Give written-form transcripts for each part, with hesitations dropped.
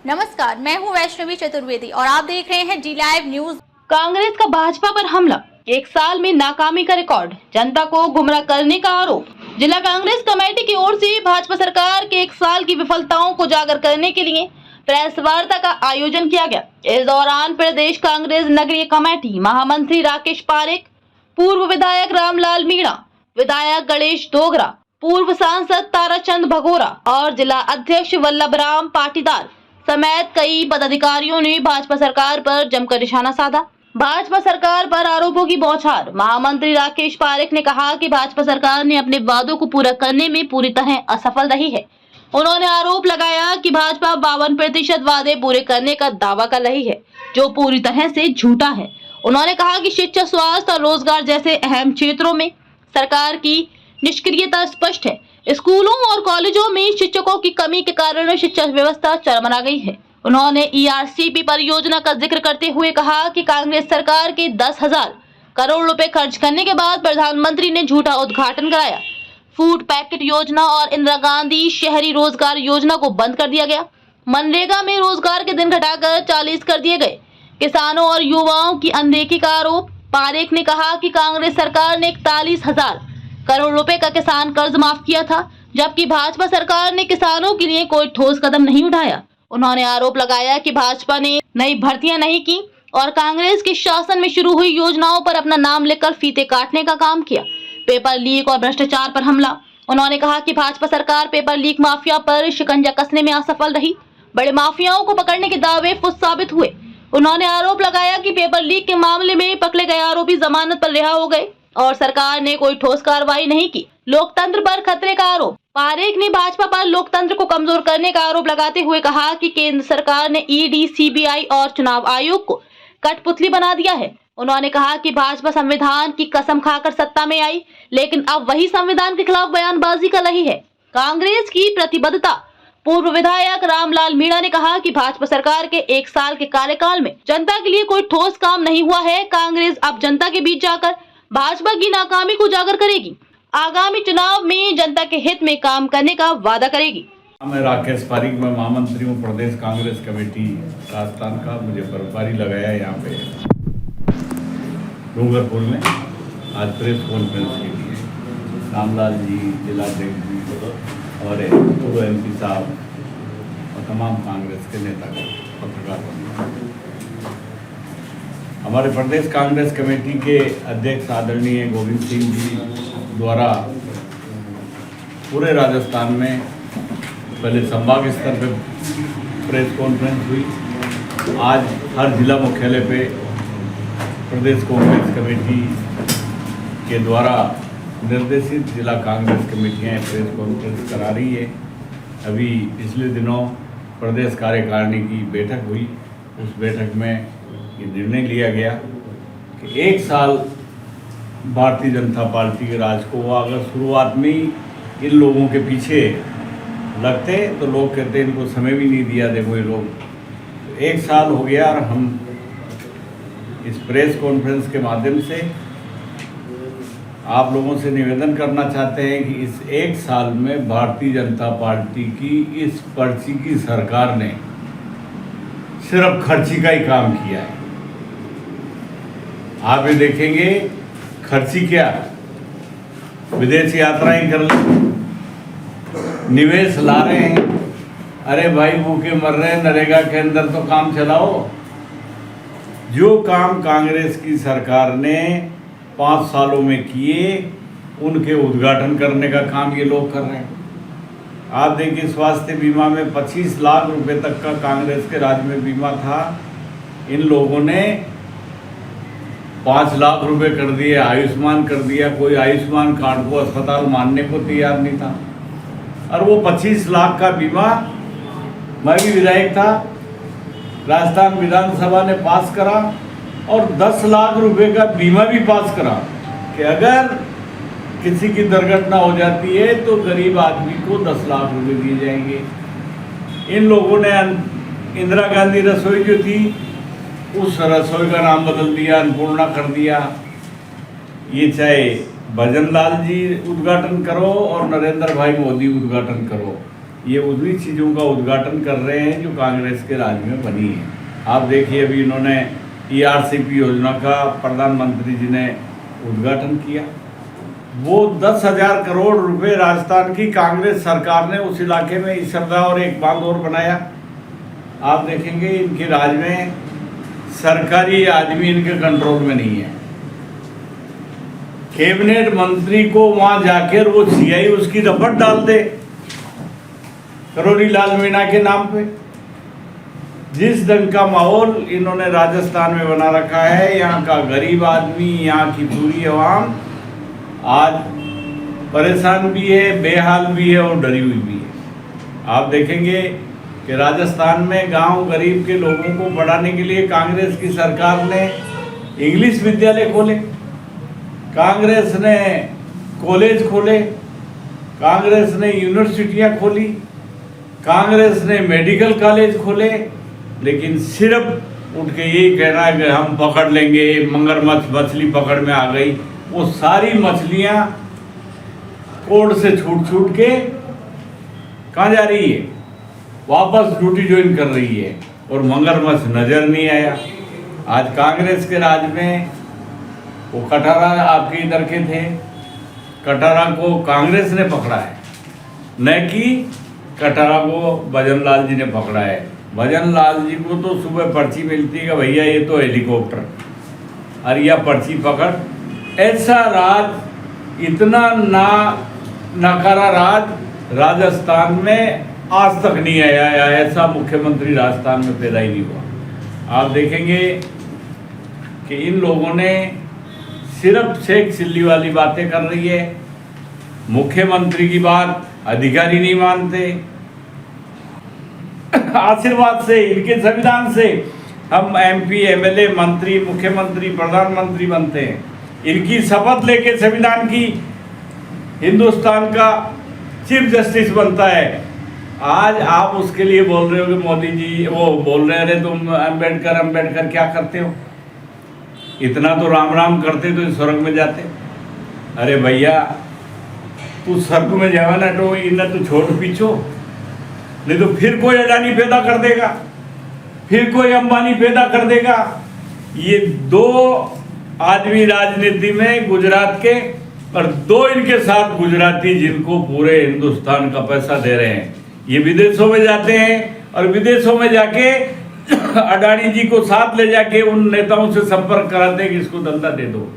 नमस्कार, मैं हूं वैष्णवी चतुर्वेदी और आप देख रहे हैं डी लाइव न्यूज। कांग्रेस का भाजपा पर हमला, एक साल में नाकामी का रिकॉर्ड, जनता को गुमराह करने का आरोप। जिला कांग्रेस कमेटी की ओर से भाजपा सरकार के एक साल की विफलताओं को उजागर करने के लिए प्रेस वार्ता का आयोजन किया गया। इस दौरान प्रदेश कांग्रेस नगरीय कमेटी महामंत्री राकेश पारेख, पूर्व विधायक रामलाल मीणा, विधायक गणेश डोगरा, पूर्व सांसद ताराचंद भगोरा और जिला अध्यक्ष वल्लभराम पाटीदार समेत कई पदाधिकारियों ने भाजपा सरकार पर जमकर निशाना साधा। भाजपा सरकार पर आरोपों की बौछार। महामंत्री राकेश पारेख ने कहा कि भाजपा सरकार ने अपने वादों को पूरा करने में पूरी तरह असफल रही है। उन्होंने आरोप लगाया कि भाजपा 52% वादे पूरे करने का दावा कर रही है, जो पूरी तरह से झूठा है। उन्होंने कहा कि शिक्षा, स्वास्थ्य और रोजगार जैसे अहम क्षेत्रों में सरकार की निष्क्रियता स्पष्ट है। स्कूलों और कॉलेजों में शिक्षकों की कमी के कारण शिक्षा व्यवस्था चरमरा गई है। उन्होंने ERCP परियोजना का जिक्र करते हुए कहा कि कांग्रेस सरकार के 10,000 करोड़ रुपए खर्च करने के बाद प्रधानमंत्री ने झूठा उद्घाटन कराया। फूड पैकेट योजना और इंदिरा गांधी शहरी रोजगार योजना को बंद कर दिया गया। मनरेगा में रोजगार के दिन घटाकर 40 कर दिए गए। किसानों और युवाओं की अनदेखी का आरोप। पारेख ने कहा कि कांग्रेस सरकार ने 41,000 करोड़ रुपए का किसान कर्ज माफ किया था, जबकि भाजपा सरकार ने किसानों के लिए कोई ठोस कदम नहीं उठाया। उन्होंने आरोप लगाया कि भाजपा ने नई भर्तियां नहीं की और कांग्रेस के शासन में शुरू हुई योजनाओं पर अपना नाम लिखकर फीते काटने का काम किया। पेपर लीक और भ्रष्टाचार पर हमला। उन्होंने कहा कि भाजपा सरकार पेपर लीक माफिया पर शिकंजा कसने में असफल रही। बड़े माफियाओं को पकड़ने के दावे फुस साबित हुए। उन्होंने आरोप लगाया कि पेपर लीक के मामले में पकड़े गए आरोपी जमानत पर रिहा हो गए और सरकार ने कोई ठोस कार्रवाई नहीं की। लोकतंत्र पर खतरे का आरोप। पारेख ने भाजपा पर लोकतंत्र को कमजोर करने का आरोप लगाते हुए कहा कि केंद्र सरकार ने ED, CBI और चुनाव आयोग को कठपुतली बना दिया है। उन्होंने कहा कि भाजपा संविधान की कसम खाकर सत्ता में आई, लेकिन अब वही संविधान के खिलाफ बयानबाजी कर रही है। कांग्रेस की प्रतिबद्धता। पूर्व विधायक रामलाल मीणा ने कहा कि भाजपा सरकार के एक साल के कार्यकाल में जनता के लिए कोई ठोस काम नहीं हुआ है। कांग्रेस अब जनता के बीच जाकर भाजपा की नाकामी को उजागर करेगी। आगामी चुनाव में जनता के हित में काम करने का वादा करेगी। मैं राकेश पारेख, मैं महामंत्री हूँ प्रदेश कांग्रेस कमेटी राजस्थान का। मुझे बर्फबारी लगाया यहाँ पे डूंगरपुर में आज प्रेस कॉन्फ्रेंस के लिए रामलाल जी, जिलाध्यक्ष जी और पूर्व MP साहब और तमाम कांग्रेस के नेता पत्रकार। हमारे प्रदेश कांग्रेस कमेटी के अध्यक्ष आदरणीय गोविंद सिंह जी द्वारा पूरे राजस्थान में पहले संभाग स्तर पर प्रेस कॉन्फ्रेंस हुई। आज हर जिला मुख्यालय पे प्रदेश कांग्रेस कमेटी के द्वारा निर्देशित जिला कांग्रेस कमेटियां प्रेस कॉन्फ्रेंस करा रही है। अभी पिछले दिनों प्रदेश कार्यकारिणी की बैठक हुई। उस बैठक में ये निर्णय लिया गया कि एक साल भारतीय जनता पार्टी के राज को हुआ। अगर शुरुआत में इन लोगों के पीछे लगते तो लोग कहते इनको समय भी नहीं दिया। देखो ये लोग एक साल हो गया और हम इस प्रेस कॉन्फ्रेंस के माध्यम से आप लोगों से निवेदन करना चाहते हैं कि इस एक साल में भारतीय जनता पार्टी की इस पर्ची की सरकार ने सिर्फ खर्ची का ही काम किया है। आप ये देखेंगे खर्ची क्या, विदेश यात्राएं कर ले, निवेश ला रहे हैं। अरे भाई भूखे मर रहे हैं, नरेगा के अंदर तो काम चलाओ। जो काम कांग्रेस की सरकार ने 5 सालों में किए उनके उद्घाटन करने का काम ये लोग कर रहे हैं। आप देखिए स्वास्थ्य बीमा में 25 लाख रुपए तक का कांग्रेस के राज में बीमा था। इन लोगों ने 5 लाख रुपए कर दिए, आयुष्मान कर दिया। कोई आयुष्मान कार्ड को अस्पताल मानने को तैयार नहीं था। और वो 25 लाख का बीमा, मैं भी विधायक था, राजस्थान विधानसभा ने पास करा और 10 लाख रुपए का बीमा भी पास करा कि अगर किसी की दुर्घटना हो जाती है तो गरीब आदमी को 10 लाख रुपए दिए जाएंगे। इन लोगों ने इंदिरा गांधी रसोई जो थी उस रसोई का नाम बदल दिया, अन्नपूर्णा कर दिया। ये चाहे भजन लाल जी उद्घाटन करो और नरेंद्र भाई मोदी उद्घाटन करो, ये उन्हीं चीज़ों का उद्घाटन कर रहे हैं जो कांग्रेस के राज में बनी है। आप देखिए अभी इन्होंने ERCP योजना का प्रधानमंत्री जी ने उद्घाटन किया। वो 10,000 करोड़ रुपए राजस्थान की कांग्रेस सरकार ने उस इलाके में इसरदा और एक बांध और बनाया। आप देखेंगे इनके राज में सरकारी आदमी इनके कंट्रोल में नहीं है। कैबिनेट मंत्री को वहां जाकर वो CI उसकी रपट डाल दे करोड़ी लाल मीणा के नाम पे। जिस ढंग का माहौल इन्होंने राजस्थान में बना रखा है, यहाँ का गरीब आदमी, यहाँ की पूरी आवाम आज परेशान भी है, बेहाल भी है और डरी हुई भी है। आप देखेंगे कि राजस्थान में गांव गरीब के लोगों को बढ़ाने के लिए कांग्रेस की सरकार ने इंग्लिश विद्यालय खोले, कांग्रेस ने कॉलेज खोले, कांग्रेस ने यूनिवर्सिटियां खोली, कांग्रेस ने मेडिकल कॉलेज खोले, लेकिन सिर्फ उठ के यही कहना है कि हम पकड़ लेंगे, मगरमच्छ मछली पकड़ में आ गई। वो सारी मछलियां कोर्ट से छूट के कहाँ जा रही है? वापस ड्यूटी ज्वाइन कर रही है और मगरमच्छ नजर नहीं आया। आज कांग्रेस के राज में वो कटारा आपके इधर के थे, कटारा को कांग्रेस ने पकड़ा है, न कि कटारा को भजन लाल जी ने पकड़ा है। भजन लाल जी को तो सुबह पर्ची मिलती है कि भैया ये तो हेलीकॉप्टर, अरे या पर्ची पकड़। ऐसा राज, इतना नकारा राज राजस्थान में आज तक नहीं आया है। ऐसा मुख्यमंत्री राजस्थान में पैदा ही नहीं हुआ। आप देखेंगे कि इन लोगों ने सिर्फ शेख चिल्ली वाली बातें कर रही है। मुख्यमंत्री की बात अधिकारी नहीं मानते। आशीर्वाद से, इनके संविधान से हम MP, MLA, मंत्री, मुख्यमंत्री, प्रधानमंत्री बनते हैं। इनकी शपथ लेके संविधान की हिंदुस्तान का चीफ जस्टिस बनता है। आज आप उसके लिए बोल रहे हो कि मोदी जी, वो बोल रहे हैं तुम अंबेडकर क्या करते हो? इतना तो राम राम करते तो स्वर्ग में जाते। अरे भैया तू स्वर्ग में जावा ना तो इन्हें तो छोड़ पीछो, नहीं तो फिर कोई अडानी पैदा कर देगा, फिर कोई अंबानी पैदा कर देगा। ये दो आदमी राजनीति में गुजरात के, और दो इनके साथ गुजराती जिनको पूरे हिंदुस्तान का पैसा दे रहे हैं। ये विदेशों में जाते हैं और विदेशों में जाके अडानी जी को साथ ले जाके उन नेताओं से संपर्क कराते हैं कि इसको धंधा दे दो।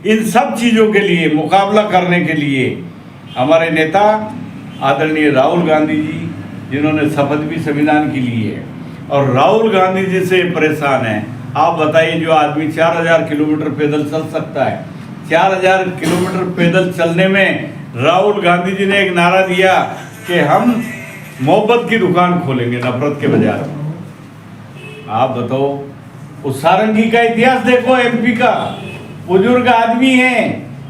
इन सब चीज़ों के लिए मुकाबला करने के लिए हमारे नेता आदरणीय राहुल गांधी जी, जिन्होंने शपथ भी संविधान की ली है, और राहुल गांधी जी से परेशान है। आप बताइए, जो आदमी 4000 किलोमीटर पैदल चल सकता है, 4000 किलोमीटर पैदल चलने में राहुल गांधी जी ने एक नारा दिया कि हम मोहब्बत की दुकान खोलेंगे, नफरत के बाजार। आप बताओ, उस सारंगी का इतिहास देखो, MP का बुजुर्ग आदमी है,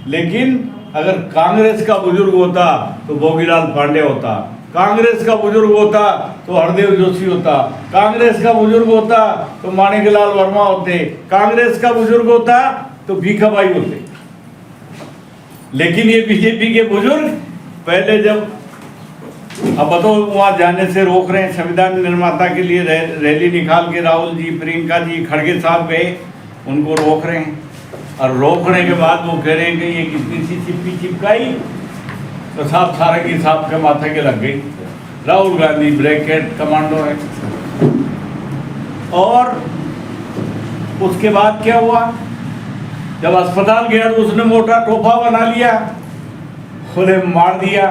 लेकिन अगर कांग्रेस का बुजुर्ग होता तो भोगीलाल पांडे होता, कांग्रेस का बुजुर्ग होता तो हरदेव जोशी होता, कांग्रेस का बुजुर्ग होता तो माणिकलाल वर्मा होते, कांग्रेस का बुजुर्ग होता तो भीखाबाई होते। लेकिन ये बीजेपी के बुजुर्ग पहले जब, अब बताओ, वहां जाने से रोक रहे हैं। संविधान निर्माता के लिए रैली निकाल के राहुल जी, प्रियंका जी, खड़गे साहब गए, उनको रोक रहे हैं, और रोकने के बाद वो कह रहे हैं कि ये कितनी सी चिप्पी चिपकाई तो साहब सारंगी साहब के माथे के लग गई। राहुल गांधी ब्रैकेट कमांडो है। और उसके बाद क्या हुआ? जब अस्पताल गया तो उसने मोटा टोपा बना लिया, खुले मार दिया।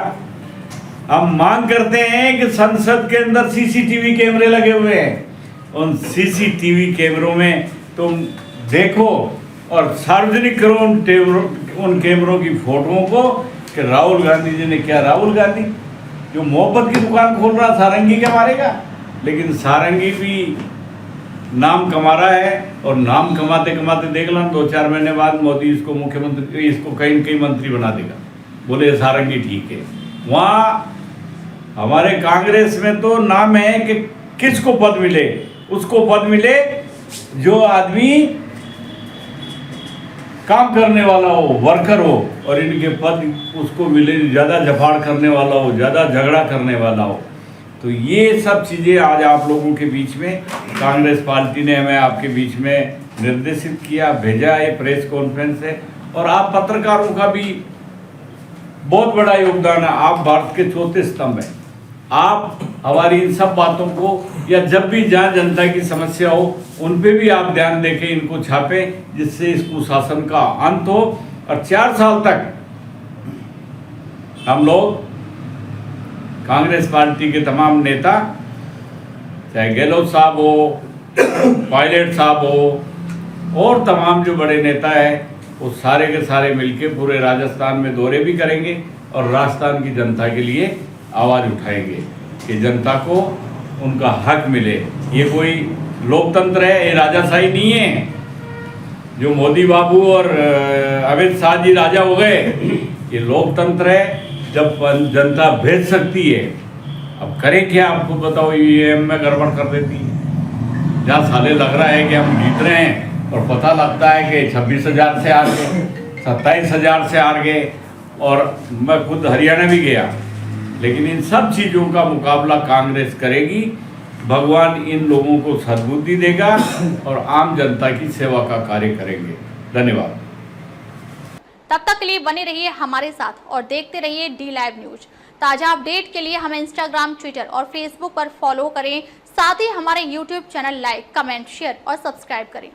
हम मांग करते हैं कि संसद के अंदर CCTV कैमरे लगे हुए हैं, उन CCTV कैमरों में तुम देखो और सार्वजनिक करो उन कैमरों की फोटोओं को कि राहुल गांधी जी ने क्या। राहुल गांधी जो मोहब्बत की दुकान खोल रहा, सारंगी क्या मारेगा? लेकिन सारंगी भी नाम कमा रहा है, और नाम कमाते कमाते देख लो 2-4 महीने बाद मोदी इसको मुख्यमंत्री, इसको कहीं मंत्री बना देगा। बोले सारंगी ठीक है। वहाँ हमारे कांग्रेस में तो नाम है कि किसको पद मिले, उसको पद मिले जो आदमी काम करने वाला हो, वर्कर हो, और इनके पद उसको मिले ज़्यादा जफाड़ करने वाला हो, ज़्यादा झगड़ा करने वाला हो। तो ये सब चीज़ें आज आप लोगों के बीच में कांग्रेस पार्टी ने हमें आपके बीच में निर्देशित किया, भेजा है प्रेस कॉन्फ्रेंस है। और आप पत्रकारों का भी बहुत बड़ा योगदान है। आप भारत के चौथे स्तंभ हैं। आप हमारी इन सब बातों को, या जब भी जहाँ जनता की समस्या हो उन पे भी आप ध्यान देके इनको छापें, जिससे इस कुशासन का अंत हो। और 4 साल तक हम लोग कांग्रेस पार्टी के तमाम नेता, चाहे गहलोत साहब हो, पायलट साहब हो, और तमाम जो बड़े नेता हैं, वो सारे के सारे मिलके पूरे राजस्थान में दौरे भी करेंगे और राजस्थान की जनता के लिए आवाज़ उठाएंगे कि जनता को उनका हक मिले। ये कोई लोकतंत्र है, ये राजाशाही नहीं है जो मोदी बाबू और अमित शाह जी राजा हो गए। ये लोकतंत्र है जब जनता भेज सकती है। अब करें क्या, आपको बताओ, ईवीएम में गड़बड़ कर देती है। जहाँ साले लग रहा है कि हम जीत रहे हैं और पता लगता है कि 26,000 से हार गए, 27,000 से हार गए। और मैं खुद हरियाणा भी गया, लेकिन इन सब चीज़ों का मुकाबला कांग्रेस करेगी। भगवान इन लोगों को सद्बुद्धि देगा और आम जनता की सेवा का कार्य करेंगे। धन्यवाद। तब तक के लिए बने रहिए हमारे साथ और देखते रहिए डी लाइव न्यूज। ताजा अपडेट के लिए हमें इंस्टाग्राम, ट्विटर और फेसबुक पर फॉलो करें। साथ ही हमारे YouTube channel like, comment, share और सब्सक्राइब करें।